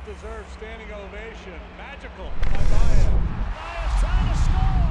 well-deserved standing ovation. Magical by Baez. Baez trying to score!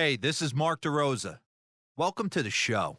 Hey, this is Mark DeRosa. Welcome to the show.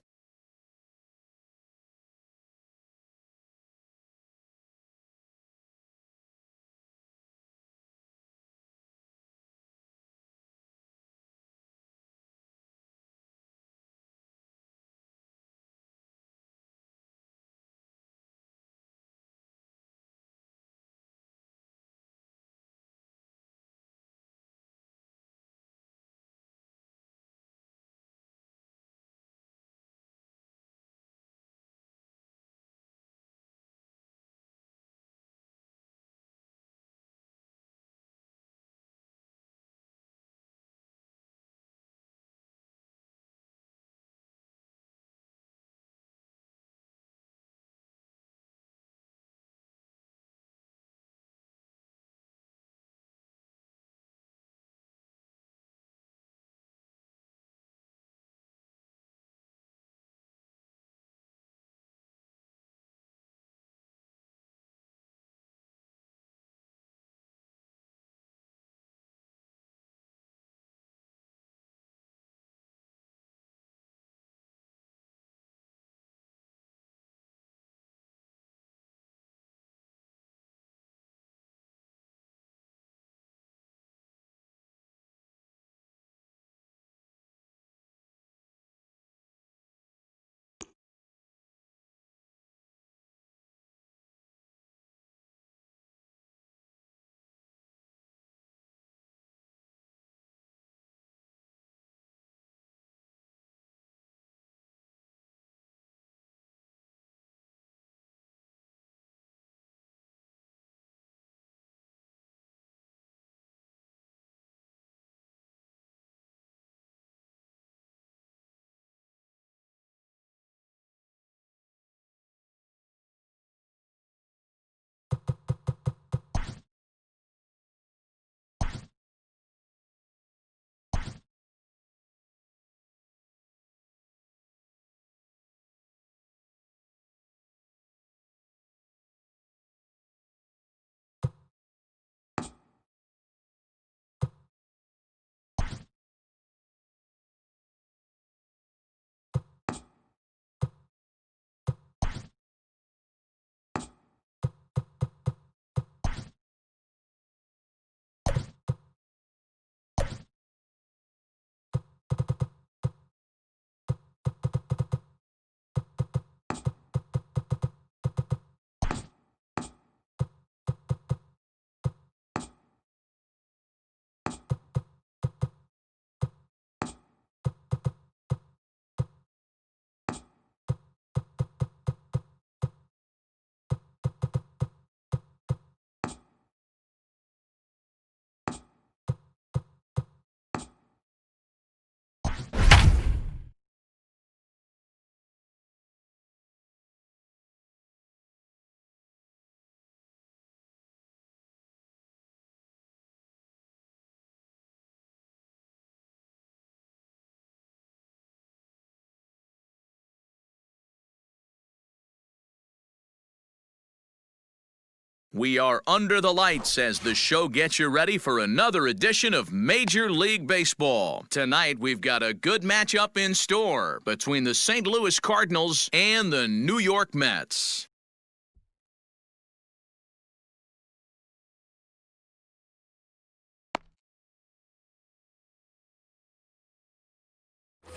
We are under the lights as the show gets you ready for another edition of Major League Baseball. Tonight, we've got a good matchup in store between the St. Louis Cardinals and the New York Mets.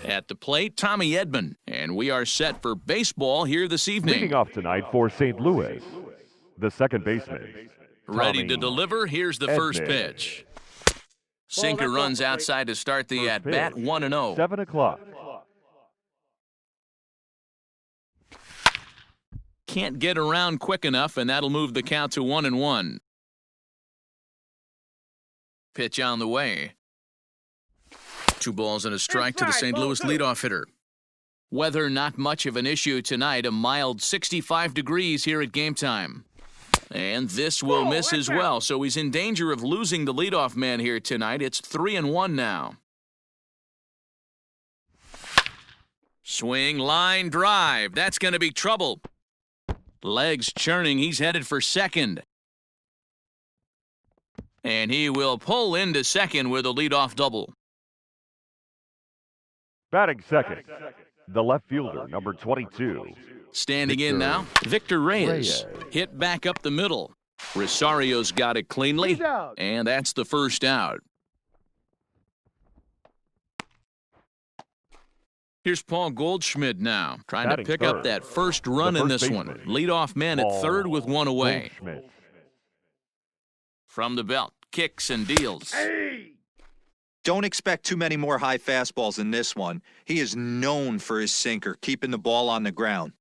At the plate, Tommy Edman, and we are set for baseball here this evening. Leading off tonight for St. Louis, the second baseman. Ready to deliver, here's the first pitch. Sinker runs outside to start the at-bat, 1-0. 7 o'clock. Can't get around quick enough, and that'll move the count to 1-1. Pitch on the way. 2 balls and a strike to the St. Louis leadoff hitter. Weather not much of an issue tonight, a mild 65 degrees here at game time. And this will miss as well, so he's in danger of losing the leadoff man here tonight. It's 3-1 now. Swing, line, drive. That's going to be trouble. Legs churning. He's headed for second. And he will pull into second with a leadoff double. Batting second, the left fielder, number 22. Standing in now, Victor Reyes. Hit back up the middle. Rosario's got it cleanly, and that's the first out. Here's Paul Goldschmidt now, trying to pick up that first run in this one. Leadoff man at third with one away. From the belt, kicks and deals. Don't expect too many more high fastballs in this one. He is known for his sinker, keeping the ball on the ground.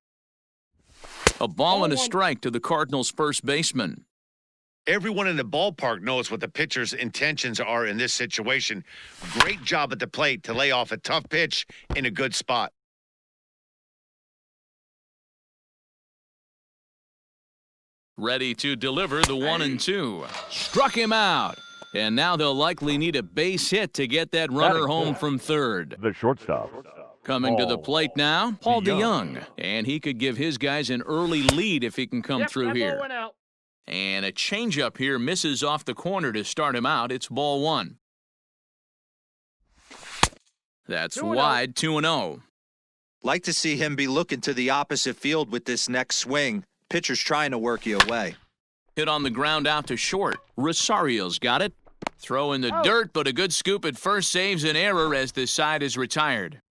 A ball and a strike to the Cardinals' first baseman. Everyone in the ballpark knows what the pitcher's intentions are in this situation. Great job at the plate to lay off a tough pitch in a good spot. Ready to deliver the 1-2. Struck him out. And now they'll likely need a base hit to get that runner home from third. The shortstop. Coming to the plate now, Paul DeYoung. And he could give his guys an early lead if he can come through here. And a changeup here misses off the corner to start him out. It's ball one. That's wide, 2-0. Like to see him be looking to the opposite field with this next swing. Pitcher's trying to work you away. Hit on the ground out to short. Rosario's got it. Throw in the dirt, but a good scoop at first saves an error as the side is retired.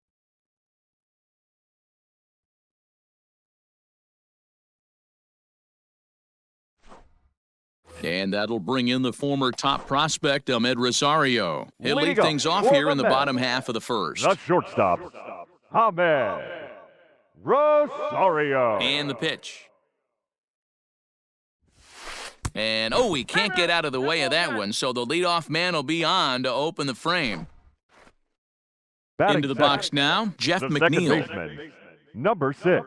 And that'll bring in the former top prospect, Ahmed Rosario. He'll lead things off here in the bottom half of the first. The shortstop, Ahmed Rosario. And the pitch. And, he can't get out of the way of that one, so the leadoff man will be on to open the frame. Batting into the box now, Jeff the McNeil. Second baseman, number 6.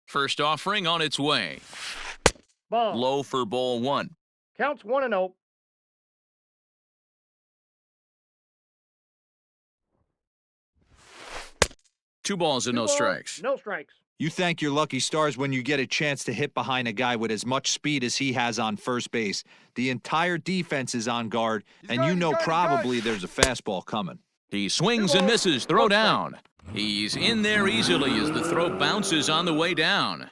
First offering on its way. Ball. Low for ball one. Counts 1-0. Two balls and no strikes. No strikes. You thank your lucky stars when you get a chance to hit behind a guy with as much speed as he has on first base. The entire defense is on guard, and you know probably there's a fastball coming. He swings and misses. Throw down. He's in there easily as the throw bounces on the way down.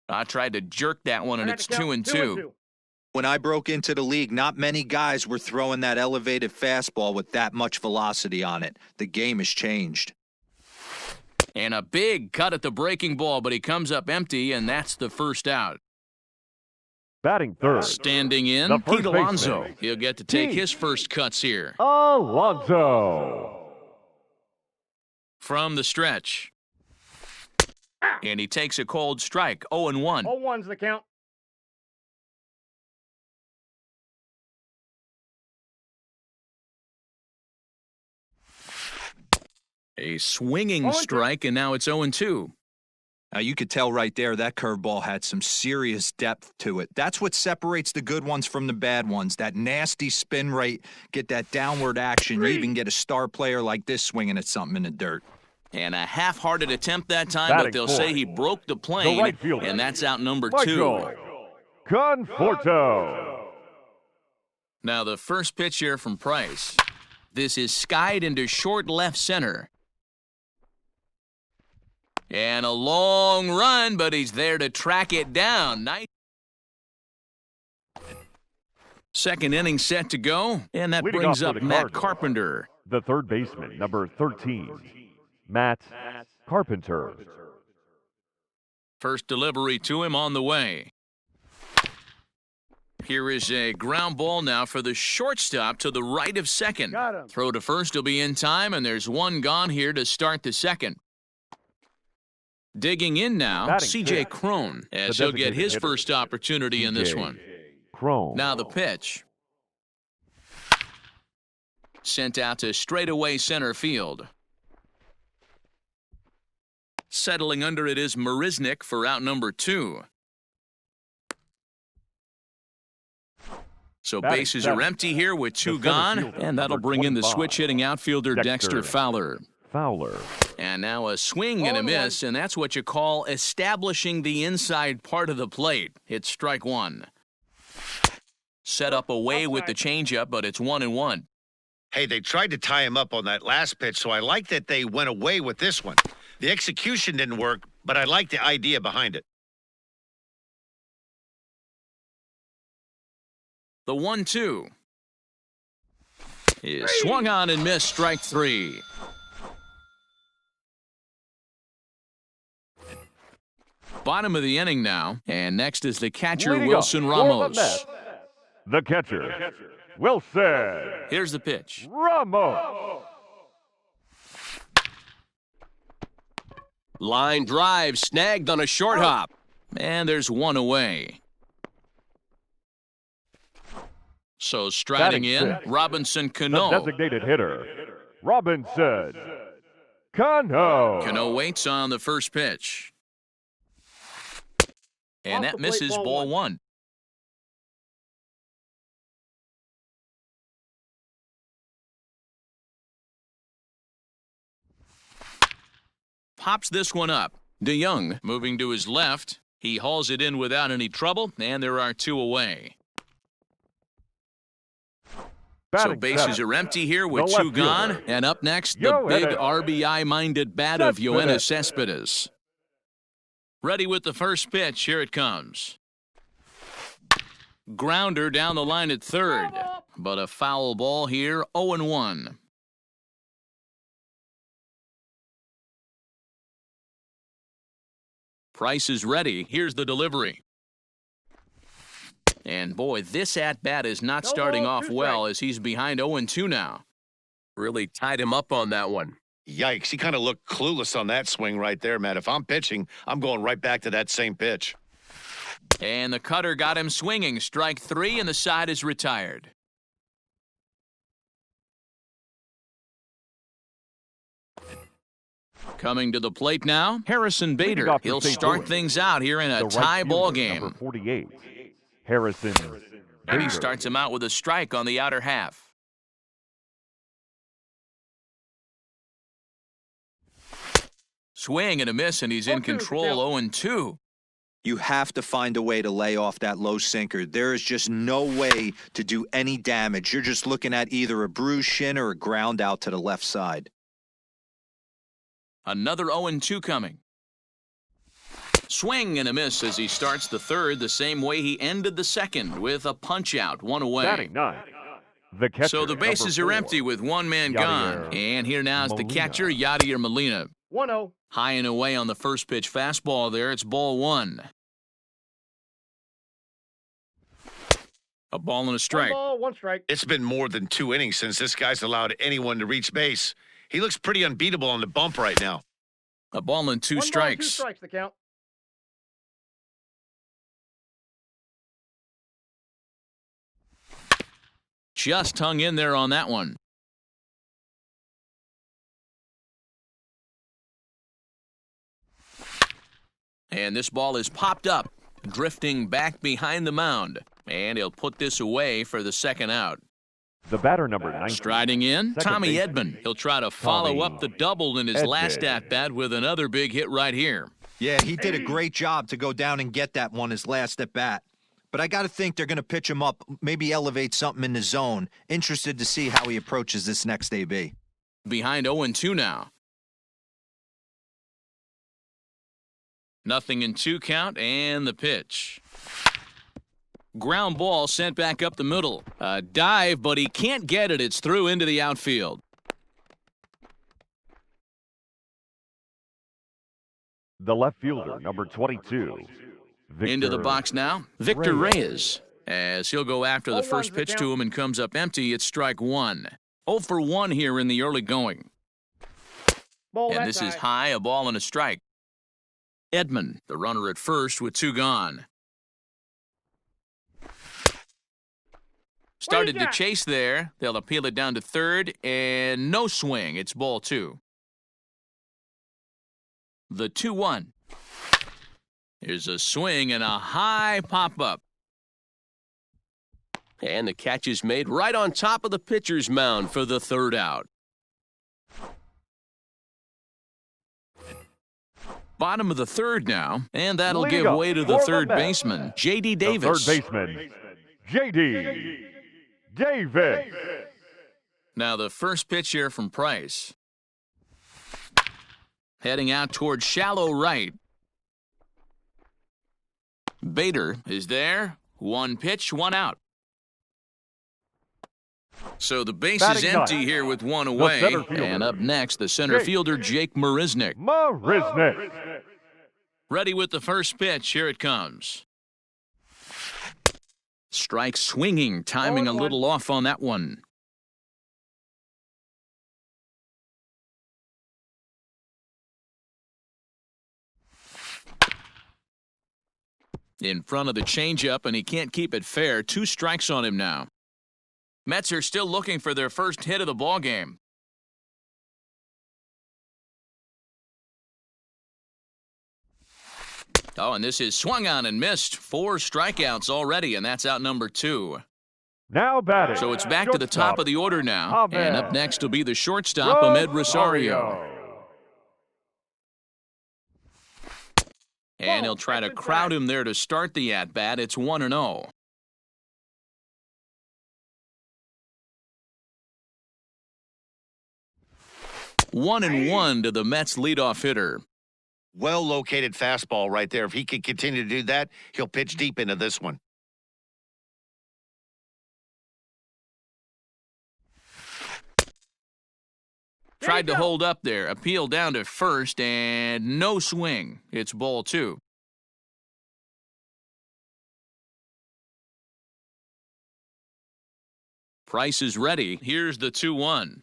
I tried to jerk that one, and it's 2-2. When I broke into the league, not many guys were throwing that elevated fastball with that much velocity on it. The game has changed. And a big cut at the breaking ball, but he comes up empty, and that's the first out. Batting third. Standing in, the first Pete Alonso. baseman. He'll get to take his first cuts here. Alonso. From the stretch. And he takes a cold strike, 0-1. 0-1's the count. A swinging strike, and now it's 0-2. You could tell right there that curveball had some serious depth to it. That's what separates the good ones from the bad ones. That nasty spin rate, get that downward action. You even get a star player like this swinging at something in the dirt. And a half-hearted attempt that time, Batting but they'll fourth, say he broke the plane, right fielder, and that's out number Michael 2. Conforto. Now the first pitch here from Price. This is skied into short left center. And a long run, but he's there to track it down. Nice. Second inning set to go, and that Leading brings off up for the Matt Cardinals, Carpenter. The third baseman, number 13, Matt Carpenter. First delivery to him on the way. Here is a ground ball now for the shortstop to the right of second. Got him. Throw to first will be in time, and there's one gone here to start the second. Digging in now, Batting C.J. fifth, Crone, as the he'll get his designated first opportunity in this C.J. one. Crone. Now the pitch. Sent out to straightaway center field. Settling under it is Marisnik for out number 2. So Batting bases seventh, are empty here with 2 center gone, fielder, and that'll number bring in the 25, switch-hitting outfielder Dexter Fowler. Fowler. And now a swing and a miss, and that's what you call establishing the inside part of the plate. It's strike 1. Set up away with the changeup, but it's 1-1. Hey, they tried to tie him up on that last pitch, so I like that they went away with this one. The execution didn't work, but I like the idea behind it. The 1-2 is swung on and missed, strike 3. Bottom of the inning now, and next is the catcher, Leading Wilson off for the Ramos. Mets, the catcher, Wilson Here's the pitch. Ramos. Line drive snagged on a short hop, and there's one away. So striding Batting in, sixth, Robinson The Cano. designated hitter, Robinson Cano. Cano waits on the first pitch. And Off that the plate, misses ball ball one. 1. Pops this one up. DeYoung moving to his left. He hauls it in without any trouble, and there are 2 away. So Batting bases seventh, are empty here with the 2 left gone. fielder, And up next, the big Yoenis RBI-minded bat of Yoenis Cespedes. Cespedes. Ready with the first pitch. Here it comes. Grounder down the line at third. But a foul ball here, 0-1. Price is ready. Here's the delivery. And boy, this at-bat is not starting off well as he's behind 0-2 now. Really tied him up on that one. Yikes, he kind of looked clueless on that swing right there, Matt. If I'm pitching, I'm going right back to that same pitch. And the cutter got him swinging. Strike 3, and the side is retired. Coming to the plate now, Harrison Leading Bader. off for He'll St. start Louis, things out here in a the right tie ball fielder, game. number 48, Harrison And he Bader. starts him out with a strike on the outer half. Swing and a miss, and he's in 0-2, control, 0-2. You have to find a way to lay off that low sinker. There is just no way to do any damage. You're just looking at either a bruised shin or a ground out to the left side. Another 0-2 coming. Swing and a miss as he starts the third the same way he ended the second with a punch-out, 1 away. Batting ninth, the catcher, So the bases number are 4, empty with 1 man gone. Yadier And here now is the Molina. catcher, Yadier Molina. 1-0. High and away on the first pitch fastball there. It's ball 1. A ball and a strike. 1 ball, 1 strike. It's been more than 2 innings since this guy's allowed anyone to reach base. He looks pretty unbeatable on the bump right now. A ball and 2 1 ball, 2 strikes. strikes the count. Just hung in there on that one. And this ball is popped up, drifting back behind the mound. And he'll put this away for the second out. The batter, number 19. Striding in, Second Tommy baseman. Edman. He'll try to follow Tommy up the double in his last Edman. at-bat with another big hit right here. Yeah, he did a great job to go down and get that one his last at bat. But I got to think they're going to pitch him up, maybe elevate something in the zone. Interested to see how he approaches this next AB. Behind 0-2 now. 0-2 count, and the pitch. Ground ball sent back up the middle. A dive, but he can't get it. It's through into the outfield. The left fielder, number 22. Into the Victor box now, Victor Reyes. As he'll go after the 0-1's first the pitch count. to him and comes up empty. It's strike one. 0 for 1 here in the early going. Ball And that this is side. high, a ball and a strike. Edman, the runner at first with 2 gone. Started to got? chase there. They'll appeal it down to third, and no swing. It's ball 2. The 2-1. Here's a swing and a high pop-up. And the catch is made right on top of the pitcher's mound for the third out. Bottom of the third now, and that'll Leading give up way to for the the third Mets, baseman, J.D. The Davis. third baseman, J.D. Davis. Now the first pitch here from Price. Heading out toward shallow right. Bader is there. 1 pitch, 1 out. So the base is Batting empty ninth, here with 1 the away. center fielder, And up next, the center Jake fielder, Jake Marisnick. Marisnick. Ready with the first pitch. Here it comes. Strike swinging, timing a 0-1. little off on that one. In front of the changeup, and he can't keep it fair. 2 strikes on him now. Mets are still looking for their first hit of the ballgame. Oh, and this is swung on and missed. 4 strikeouts already, and that's out number 2. Now batting. So it's back to the top of the order now. Ahmed And up next will be the shortstop, Ahmed Rosario. And he'll try to crowd him there to start the at-bat. It's 1-0. One and 1 to the Mets leadoff hitter. Well-located fastball right there. If he can continue to do that, he'll pitch deep into this one. Tried to hold up there. Appeal down to first, and no swing. It's ball 2. Price is ready. Here's the 2-1.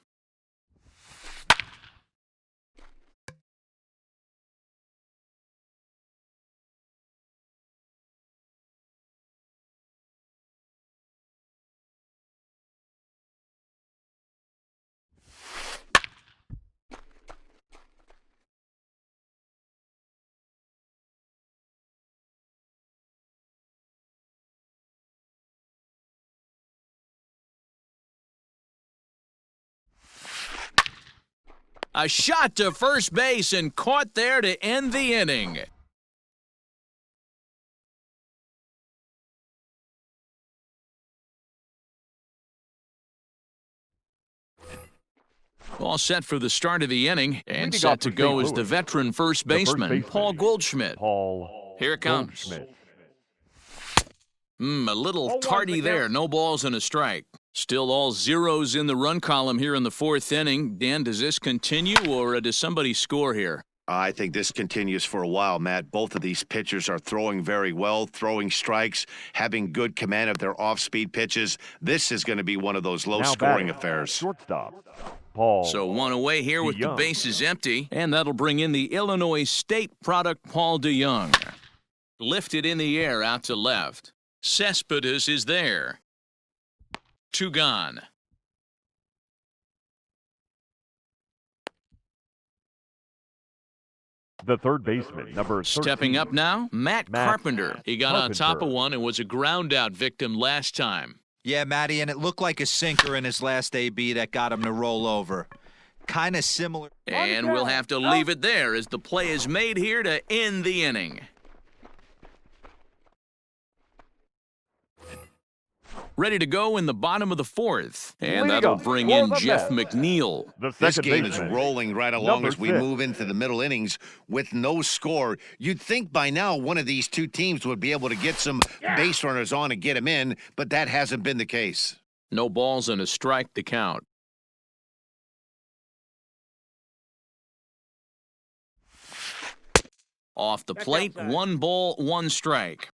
A shot to first base and caught there to end the inning. All set for the start of the inning, and Leading set off to for go St. is the Louis, veteran first the first baseman, baseman, Paul Goldschmidt. Paul Here it comes. Goldschmidt. A little 0-1 tardy the there. count. No balls and a strike. Still all zeros in the run column here in the 4th inning. Dan, does this continue, or does somebody score here? I think this continues for a while, Matt. Both of these pitchers are throwing very well, throwing strikes, having good command of their off-speed pitches. This is going to be one of those Now low-scoring batting, affairs. Shortstop, Paul. So 1 away here with the DeYoung. bases empty, and that'll bring in the Illinois State product, Paul DeYoung. Lifted in the air out to left. Cespedes is there. 2 gone. The third baseman, number 13. Stepping up now, Matt Carpenter. He got on top of Carpenter. one and was a ground-out victim last time. Yeah, Matty, and it looked like a sinker in his last AB that got him to roll over. Kind of similar. And we'll have to leave it there as the play is made here to end the inning. Ready to go in the bottom of the fourth. And that'll bring in Jeff McNeil. The This second game is baseman, rolling right along number as we 6. move into the middle innings with no score. You'd think by now one of these two teams would be able to get some base runners on and get them in, but that hasn't been the case. No balls and a strike to count. Off the plate, outside. 1 ball, 1 strike.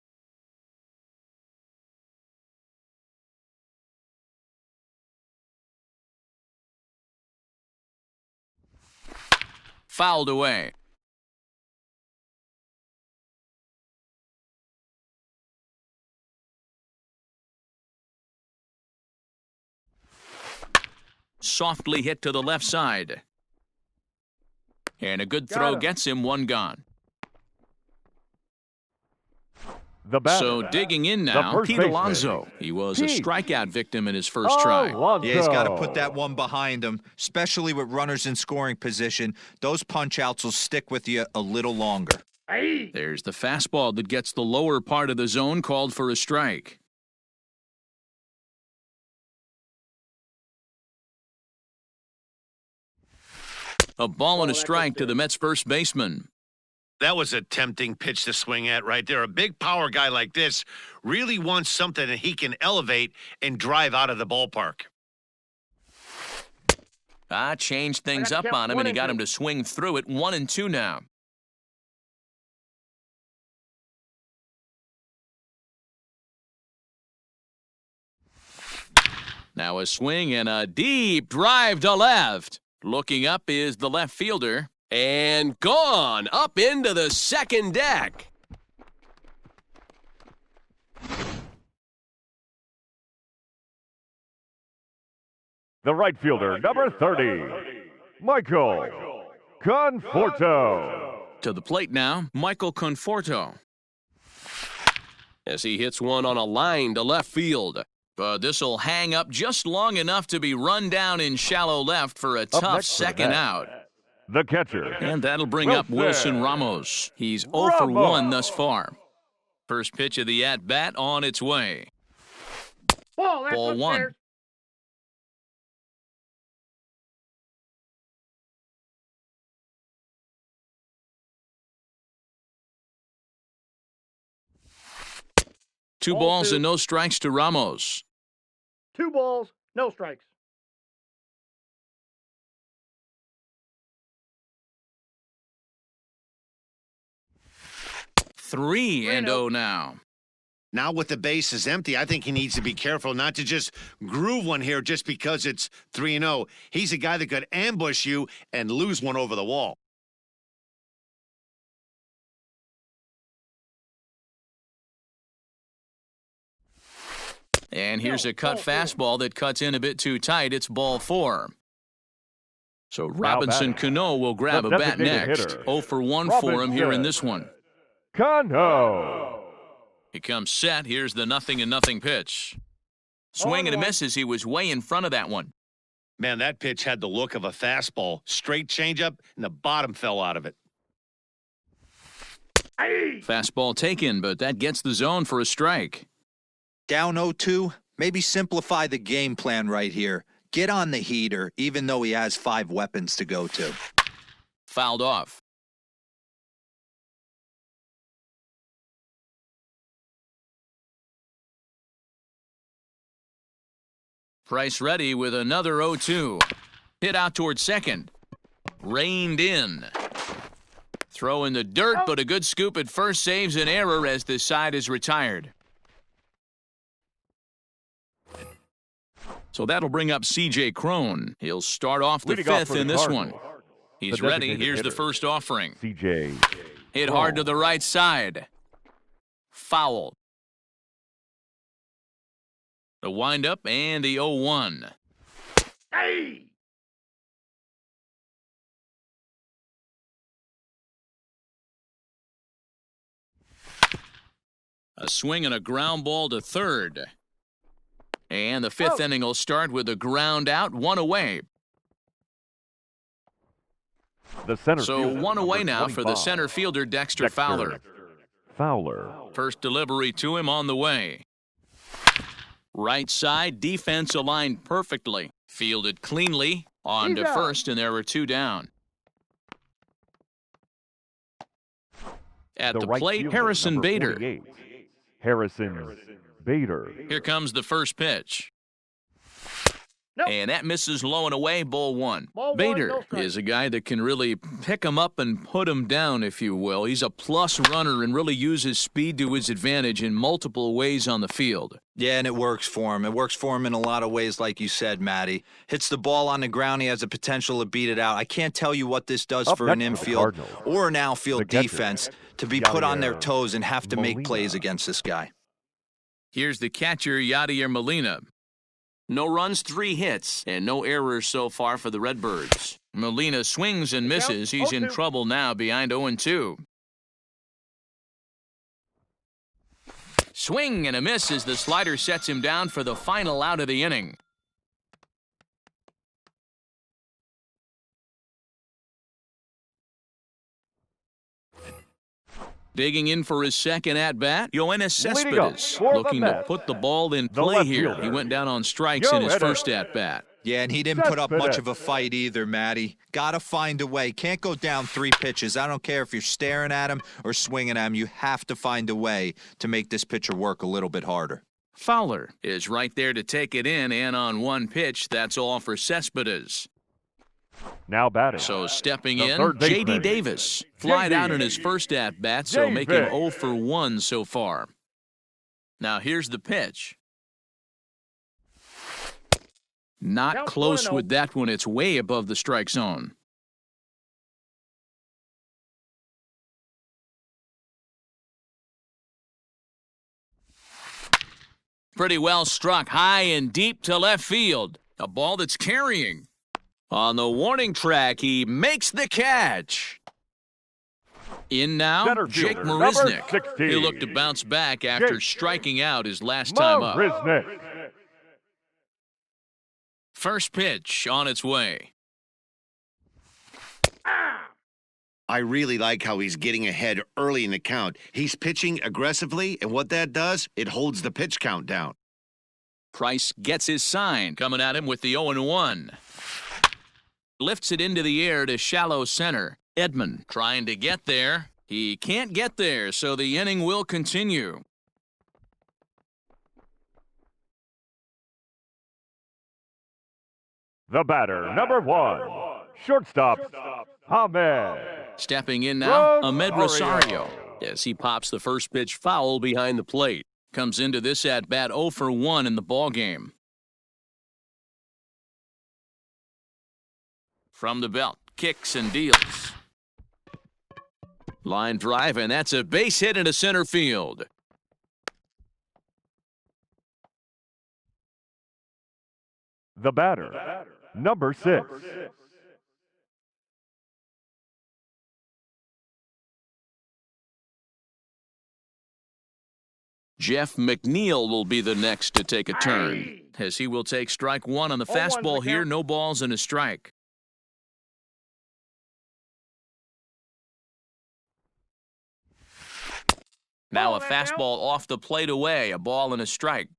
Fouled away. Softly hit to the left side. And a good throw gets him 1 gone. The batter, So digging in the now, first Pete baseman, Alonso. He was a Pete strikeout victim in his first try. Alonso. Yeah, he's got to put that one behind him, especially with runners in scoring position. Those punch-outs will stick with you a little longer. There's the fastball that gets the lower part of the zone called for a strike. A ball and a strike to the Mets first baseman. That was a tempting pitch to swing at right there. A big power guy like this really wants something that he can elevate and drive out of the ballpark. Changed things I up gotta count on him, and he 1 and got 2. him to swing through it. 1 and 2 now. Now a swing and a deep drive to left. Looking up is the left fielder. And gone up into the second deck. The right fielder, number 30, Michael Conforto. To the plate now, Michael Conforto. As he hits one on a line to left field. But this'll hang up just long enough to be run down in shallow left for a Up tough next for the second bat, out. The catcher, And that'll bring up Wilson Ramos. He's 0 for 1 thus far. First pitch of the at-bat on its way. Ball, that's Ball 1. upstairs. Two Ball balls 2. and no strikes to Ramos. 2 balls, no strikes. Three and 0 now. Now with the bases empty, I think he needs to be careful not to just groove one here just because it's 3-0. He's a guy that could ambush you and lose one over the wall. And here's a cut fastball that cuts in a bit too tight. It's ball 4. So Robinson batting. Cano will grab a The bat designated next. hitter, 0 for 1 for him here in Robinson. this one. Cano. He comes set. Here's the 0-0 pitch. Swing and a miss as he was way in front of that one. Man, that pitch had the look of a fastball. Straight changeup, and the bottom fell out of it. Fastball taken, but that gets the zone for a strike. Down 0-2, maybe simplify the game plan right here. Get on the heater, even though he has 5 weapons to go to. Fouled off. Price ready with another 0-2. Hit out towards second. Reined in. Throw in the dirt, but a good scoop at first saves an error as the side is retired. So that'll bring up C.J. Crone. He'll start off the Leading off 5th for the in this one. Cardinals, He's the ready. designated Here's the hitter. first offering. C.J. Hit hard to the right side. Foul. The windup and the 0-1. Hey! A swing and a ground ball to third. And the fifth inning will start with a ground out, one away. The center So fielder, one away number now for the 25, center fielder, Dexter Fowler. Fowler. First delivery to him on the way. Right side, defense aligned perfectly. Fielded cleanly, on to first, and there were two down. At the right plate, fielder, Harrison number Bader. 48, Harrison Bader. Here comes the first pitch. Nope. And that misses low and away, ball one. Ball one, Bader no strike. is a guy that can really pick him up and put him down, if you will. He's a plus runner and really uses speed to his advantage in multiple ways on the field. Yeah, and it works for him. It works for him in a lot of ways, like you said, Matty. Hits the ball on the ground. He has the potential to beat it out. I can't tell you what this does Up for an next for the infield Cardinals, or an the outfield catcher, defense to be put on their Yadier toes and have to make Molina. plays against this guy. Here's the catcher, Yadier Molina. No runs, 3 hits, and no errors so far for the Redbirds. Molina swings and misses. He's in 0-2. trouble now behind 0-2. Swing and a miss as the slider sets him down for the final out of the inning. Digging in for his second at-bat, Yoenis Leading up Cespedes, for the looking to Mets, put the ball in the play left here. fielder, He went down on strikes in his Yoenis. first at-bat. Yeah, and he didn't put up much Cespedes. of a fight either, Matty. Got to find a way. Can't go down 3 pitches. I don't care if you're staring at him or swinging at him. You have to find a way to make this pitcher work a little bit harder. Fowler is right there to take it in, and on one pitch, that's all for Cespedes. Now batting. So stepping The in, third J.D. baseman, Davis. Flied J.D. out in his first at-bat, so Davis. making 0 for 1 so far. Now here's the pitch. Not Count close 1-0. with that one. It's way above the strike zone. Pretty well struck high and deep to left field. A ball that's carrying. On the warning track, he makes the catch. In now, Center Jake fielder, number Marisnick. 16. He'll look to bounce back after Jake striking out his last time up. Marisnick. First pitch on its way. I really like how he's getting ahead early in the count. He's pitching aggressively, and what that does, it holds the pitch count down. Price gets his sign. Coming at him with the 0-1. Lifts it into the air to shallow center. Edman trying to get there. He can't get there, so the inning will continue. The batter, number 1, shortstop, Ahmed. Stepping in now, Ahmed Rosario. Rosario. As he pops the first pitch foul behind the plate. Comes into this at-bat 0 for 1 in the ballgame. From the belt, kicks and deals. Line drive, and that's a base hit into center field. The batter, number 6, Jeff McNeil will be the next to take a turn, as he will take strike 1 on the 0-1 fastball the here. count. No balls and a strike. Now Ball a that now. fastball off the plate away, a ball and a strike.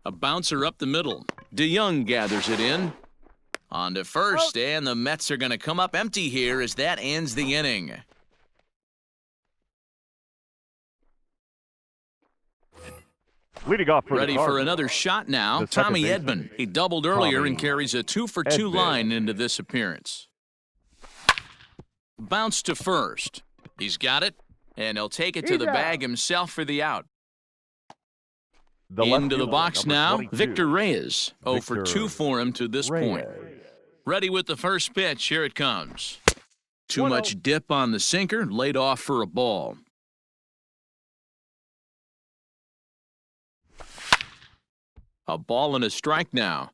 A bouncer up the middle. DeYoung gathers it in. On to first, and the Mets are going to come up empty here as that ends the inning. leading off for Ready the for Cardinals, another shot now, the second Tommy baseman, Edman. He doubled earlier Tommy and carries a 2 for 2 Edman. line into this appearance. Bounce to first. He's got it, and he'll take it to He's the out. bag himself for the out. the left Into the fielder, box number now, 22, Victor Reyes. 0 for Victor 2 for him to this point. Reyes. Ready with the first pitch. Here it comes. Too 1-0. much dip on the sinker, laid off for a ball. A ball and a strike now.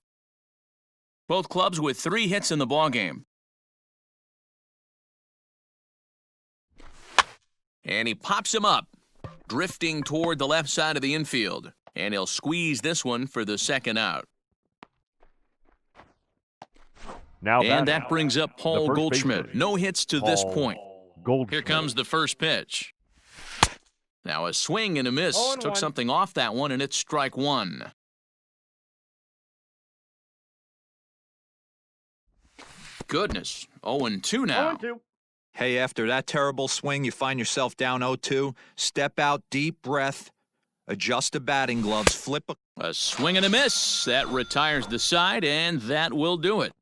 Both clubs with 3 hits in the ballgame. And he pops him up, drifting toward the left side of the infield. And he'll squeeze this one for the second out. And that brings up Paul Goldschmidt. No hits to this point. Here comes the first pitch. Now a swing and a miss. Took something off that one, and it's strike one. Goodness, 0-2 now. 0-2. Hey, after that terrible swing, you find yourself down 0-2. Step out, deep breath, adjust the batting gloves, flip A swing and a miss. That retires the side, and that will do it.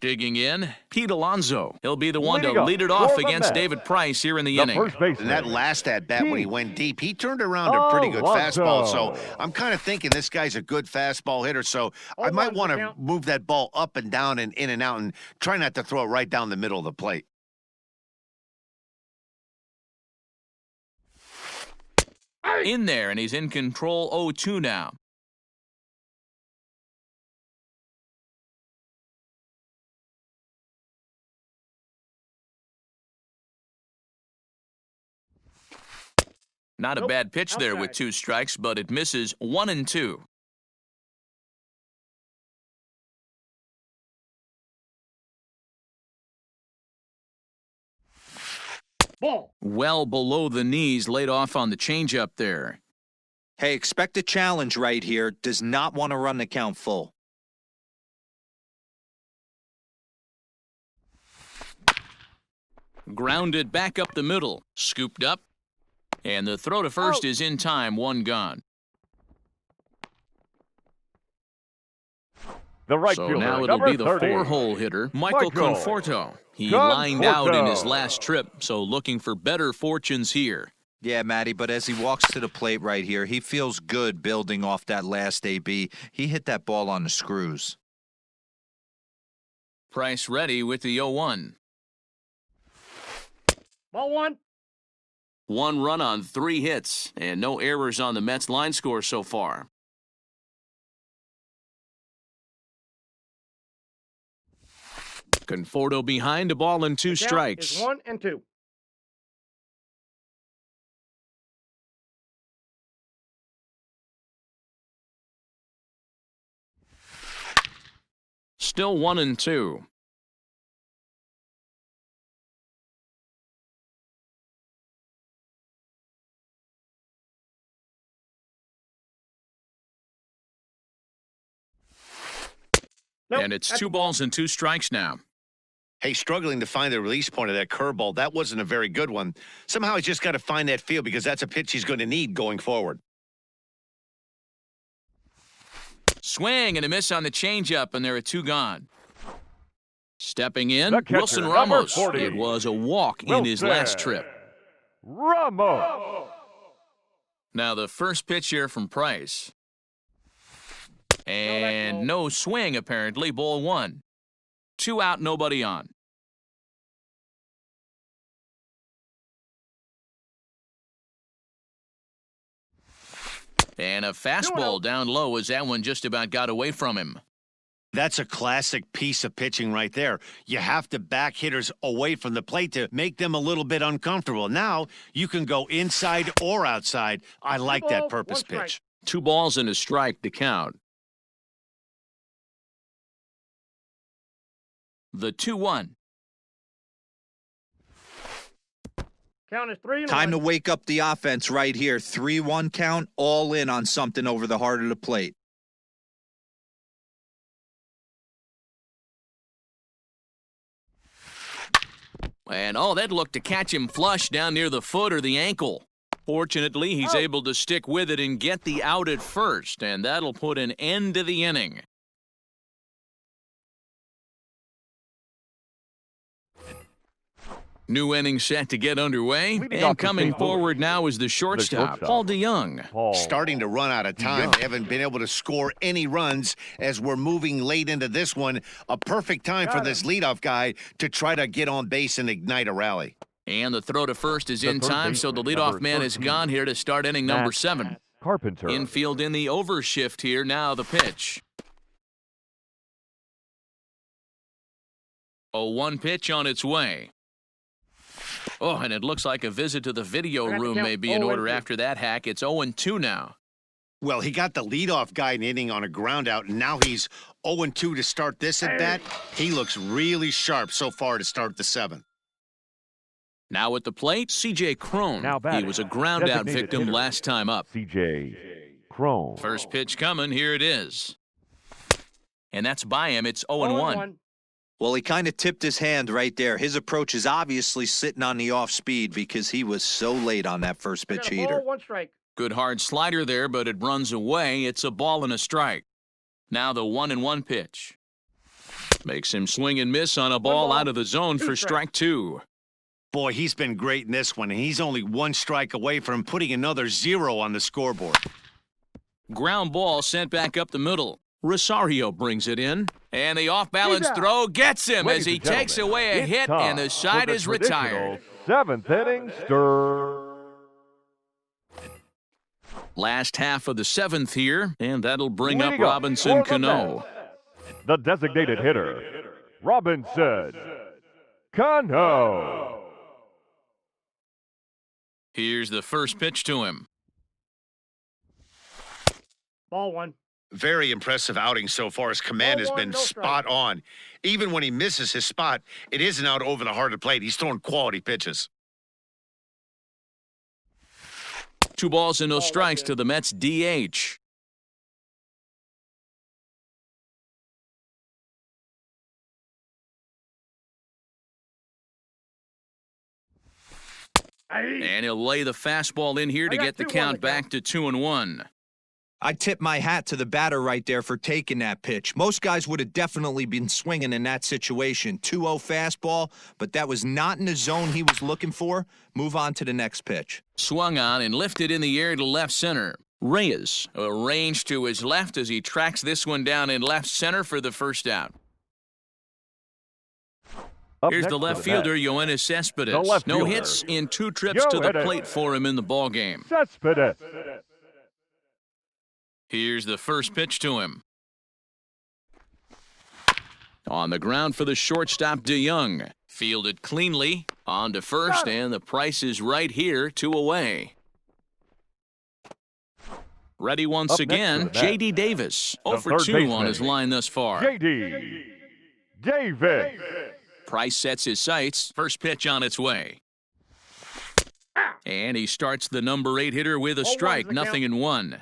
Digging in, Pete Alonso. He'll be the one to lead it off against David Price here in the inning. And that last at-bat when he went deep, he turned around a pretty good fastball. So I'm kind of thinking this guy's a good fastball hitter. So I might want to move that ball up and down and in and out and try not to throw it right down the middle of the plate. In there, and he's in control. 0-2 now. Not a bad pitch there with 2 strikes, but it misses. 1-2. Ball. Well below the knees, laid off on the changeup there. Hey, expect a challenge right here. Does not want to run the count full. Grounded back up the middle. Scooped up. And the throw to first is in time. 1 gone. The right So fielder, now it'll number be the 30. 4-hole hitter, Michael Conforto. He lined out in his last trip, so looking for better fortunes here. Yeah, Matty, but as he walks to the plate right here, he feels good building off that last AB. He hit that ball on the screws. Price ready with the 0-1. Ball 1. 1 run on 3 hits, and no errors on the Mets line score so far. Conforto behind, a ball and 2 strikes. 1-2. Still 1-2. And it's 2 balls and 2 strikes now. Hey, struggling to find the release point of that curveball. That wasn't a very good one. Somehow he's just got to find that feel because that's a pitch he's going to need going forward. Swing and a miss on the changeup, and there are 2 gone. Stepping in, The catcher, Wilson number Ramos. 40. It was a walk in his last trip. Ramos. Now the first pitch here from Price. And no swing, apparently. Ball 1. 2 out, nobody on. And a fastball down low as that one just about got away from him. That's a classic piece of pitching right there. You have to back hitters away from the plate to make them a little bit uncomfortable. Now you can go inside or outside. I like that purpose pitch. 2 balls and a strike to count. The 2-1. Count is 3-1. Time to wake up the offense right here. 3-1 count, all in on something over the heart of the plate. And that looked to catch him flush down near the foot or the ankle. Fortunately, he's able to stick with it and get the out at first, and that'll put an end to the inning. New inning set to get underway, and coming forward now is the shortstop, Paul DeYoung. Starting to run out of time. They haven't been able to score any runs as we're moving late into this one. A perfect time for this leadoff guy to try to get on base and ignite a rally. And the throw to first is The in third time, so the baseman, leadoff number man is 13, gone here to start inning number Matt 7. Carpenter. Infield in the overshift here. Now the pitch. 0-1 pitch on its way. Oh, and it looks like a visit to the video room may be in order after that hack. It's 0-2 now. Well, he got the leadoff guy in inning on a ground out, and now he's 0-2 to start this at bat. He looks really sharp so far to start the 7th. Now at the plate, C.J. Crone. Now batting, He was a ground-out designated victim hitter, last time up. C.J. Crone. First pitch coming. Here it is. And that's by him. It's 0-1. Well, he kind of tipped his hand right there. His approach is obviously sitting on the off speed because he was so late on that first pitch heater. 1 strike. Good hard slider there, but it runs away. It's a ball and a strike. Now the 1-1 pitch. Makes him swing and miss on a ball out of the zone for strike 2. Boy, he's been great in this one, and he's only 1 strike away from putting another 0 on the scoreboard. Ground ball sent back up the middle. Rosario brings it in, and the off-balance throw gets him as he takes away a hit, and the side is retired. 7th inning stir. Last half of the 7th here, and that'll bring up Leading up Robinson for the Cano. Mets, the designated hitter, Robinson Cano. Here's the first pitch to him. Ball 1. Very impressive outing so far. His command has 0-1, been no strike. spot on. Even when he misses his spot, it isn't out over the heart of the plate. He's throwing quality pitches. 2 balls and no strikes to the Mets DH. And he'll lay the fastball in here to get the count back to 2-1. I tip my hat to the batter right there for taking that pitch. Most guys would have definitely been swinging in that situation. 2-0 fastball, but that was not in the zone he was looking for. Move on to the next pitch. Swung on and lifted in the air to left center. Reyes arranged to his left as he tracks this one down in left center for the first out. Here's the left fielder, Yoenis Cespedes. No hits in 2 trips to the plate for him in the ballgame. Cespedes. Here's the first pitch to him. On the ground for the shortstop, DeYoung. Fielded cleanly. On to first, and the price is right here, 2 away. Ready once again, J.D. Davis. 0 for 2 on his line thus far. J.D. Davis. Price sets his sights. First pitch on its way. And he starts the number 8 hitter with a strike, 0-1.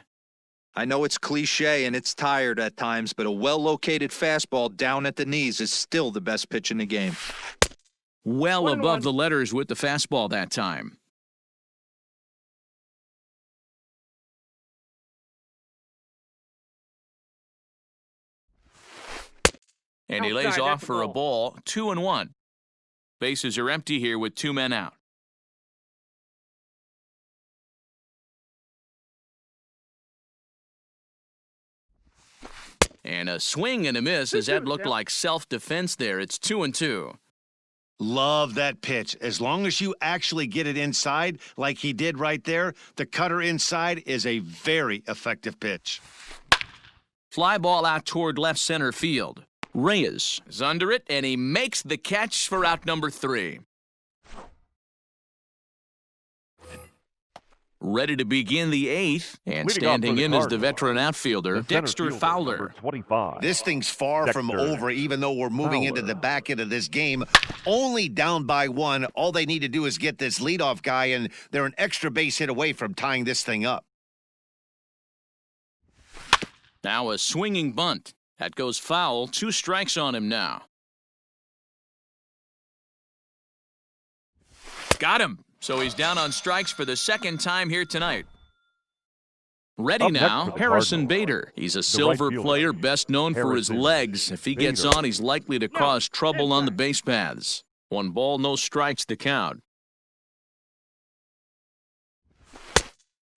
I know it's cliche and it's tired at times, but a well-located fastball down at the knees is still the best pitch in the game. Well above the letters with the fastball that time. And he lays off for a ball, 2-1. Bases are empty here with 2 men out. And a swing and a miss as that looked like self-defense there. It's 2-2. Love that pitch. As long as you actually get it inside like he did right there, the cutter inside is a very effective pitch. Fly ball out toward left center field. Reyes is under it, and he makes the catch for out number 3. Ready to begin the 8th, and standing in is the veteran outfielder, Dexter Fowler. 25. This thing's far from over, even though we're moving into the back end of this game. Only down by 1. All they need to do is get this leadoff guy, and they're an extra base hit away from tying this thing up. Now a swinging bunt. That goes foul. 2 strikes on him now. Got him. So he's down on strikes for the 2nd time here tonight. Ready now, Harrison Bader. He's a silver player, best known for his legs. If he gets on, he's likely to cause trouble on the base paths. 1 ball, no strikes, the count.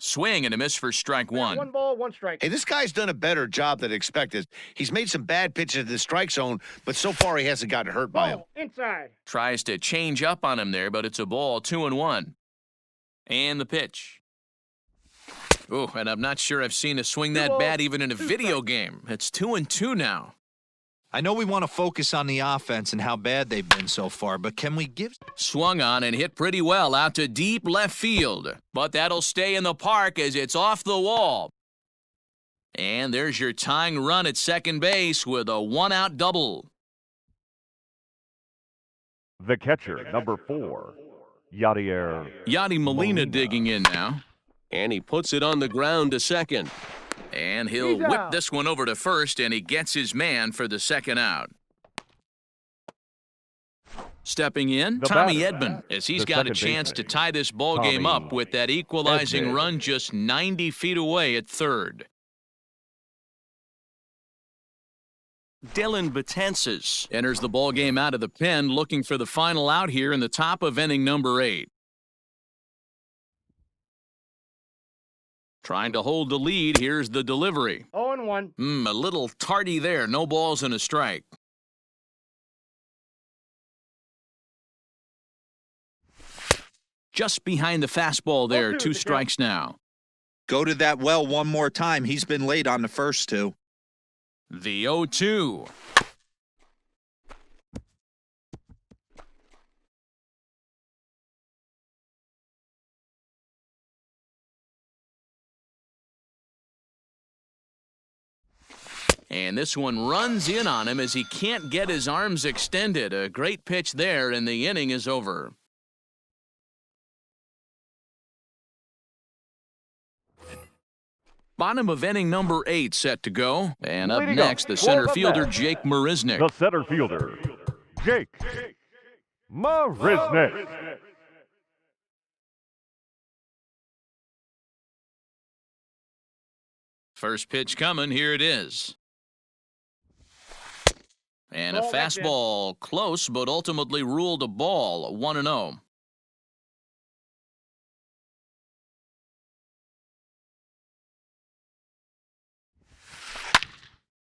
Swing and a miss for strike one. 1 ball, 1 strike. Hey, this guy's done a better job than expected. He's made some bad pitches in the strike zone, but so far he hasn't gotten hurt by him. Ball, inside. Tries to change up on him there, but it's a ball, 2-1. And the pitch. Oh, and I'm not sure I've seen a swing that bad even in a video game. It's 2-2 now. I know we want to focus on the offense and how bad they've been so far, but can we give... Swung on and hit pretty well out to deep left field. But that'll stay in the park as it's off the wall. And there's your tying run at second base with a 1-out double. The catcher, number 4, Yadi Molina digging in now. And he puts it on the ground to second. And he'll whip this one over to first, and he gets his man for the second out. Stepping in, Tommy Edman, as he's got a chance to tie this ball game up with that equalizing run just 90 feet away at third. Dylan Betances Enters the ball game out of the pen, looking for the final out here in the top of inning number 8. Trying to hold the lead, here's the delivery. 0-1. A little tardy there, no balls and a strike. Just behind the fastball there, 2 strikes now. Go to that well one more time. He's been late on the first 2. The 0-2. And this one runs in on him as he can't get his arms extended. A great pitch there, and the inning is over. Bottom of inning number 8 set to go. And up next, the center fielder, Jake Marisnick. The center fielder, Jake Marisnick. First pitch coming, here it is. And a fastball close, but ultimately ruled a ball, 1-0.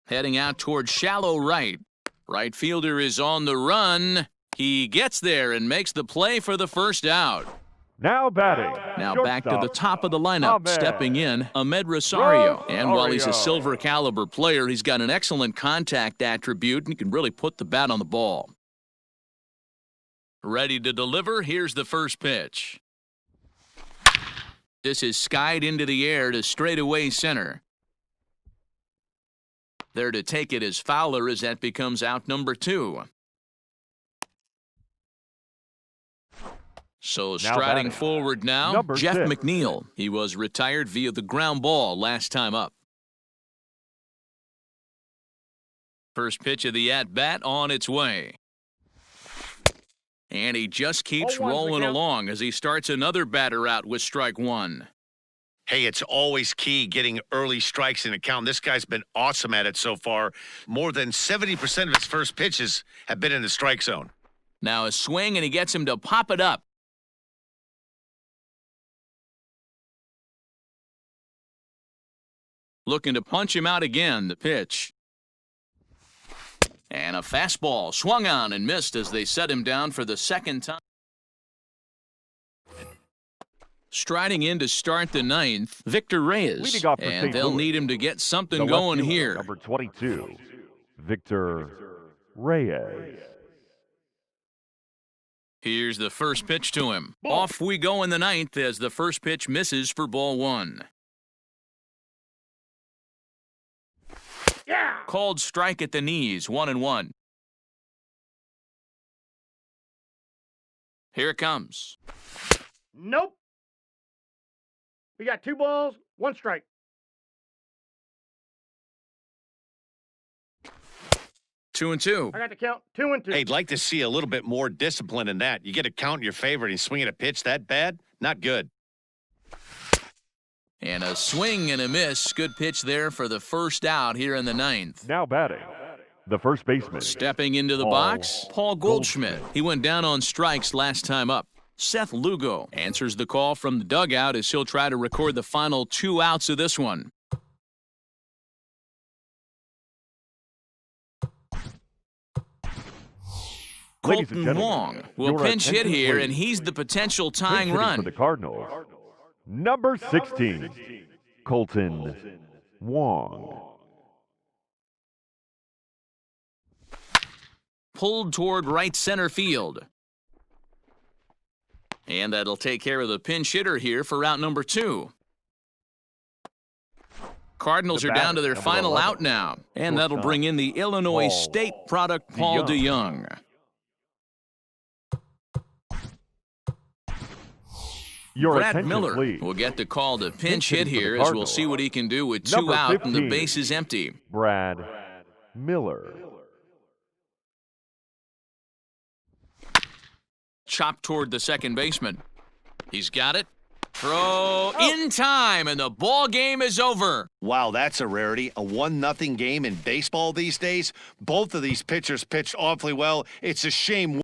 Heading out towards shallow right. Right fielder is on the run. He gets there and makes the play for the first out. Now batting. Now back to the top of the lineup, stepping in, Ahmed Rosario. And while he's a silver caliber player, he's got an excellent contact attribute and can really put the bat on the ball. Ready to deliver, here's the first pitch. This is skied into the air to straightaway center. There to take it is Fowler as that becomes out number 2. So striding forward now, Jeff McNeil. He was retired via the ground ball last time up. First pitch of the at-bat on its way. And he just keeps rolling along as he starts another batter out with strike 1. Hey, it's always key getting early strikes in a count. This guy's been awesome at it so far. More than 70% of his first pitches have been in the strike zone. Now a swing, and he gets him to pop it up. Looking to punch him out again, the pitch. And a fastball swung on and missed as they set him down for the second time. Striding in to start the 9th, Victor Reyes. And they'll need him to get something going here. Number 22, Victor Reyes. Here's the first pitch to him. Off we go in the 9th as the first pitch misses for ball 1. Yeah. Called strike at the knees, 1-1. Here it comes. Nope. We got 2 balls, 1 strike. 2-2. I got to count 2-2. Hey, I'd like to see a little bit more discipline in that. You get a count in your favor and you swing at a pitch that bad? Not good. And a swing and a miss. Good pitch there for the first out here in the 9th. Now batting, the first baseman. Stepping into the box, Paul Goldschmidt. He went down on strikes last time up. Seth Lugo answers the call from the dugout as he'll try to record the final 2 outs of this one. Colton Wong will pinch hit here, and he's the potential tying run. For the Cardinals, number 16, Colton Wong. Pulled toward right center field. And that'll take care of the pinch hitter here for out number 2. Cardinals are down to their final out now, and that'll bring in the Illinois State product, Paul DeYoung. Brad Miller will get the call to pinch hit here, as we'll see what he can do with 2 out and the bases empty. Brad Miller. Chopped toward the second baseman. He's got it. Throw in time, and the ball game is over. Wow, that's a rarity. A 1-0 game in baseball these days. Both of these pitchers pitched awfully well. It's a shame.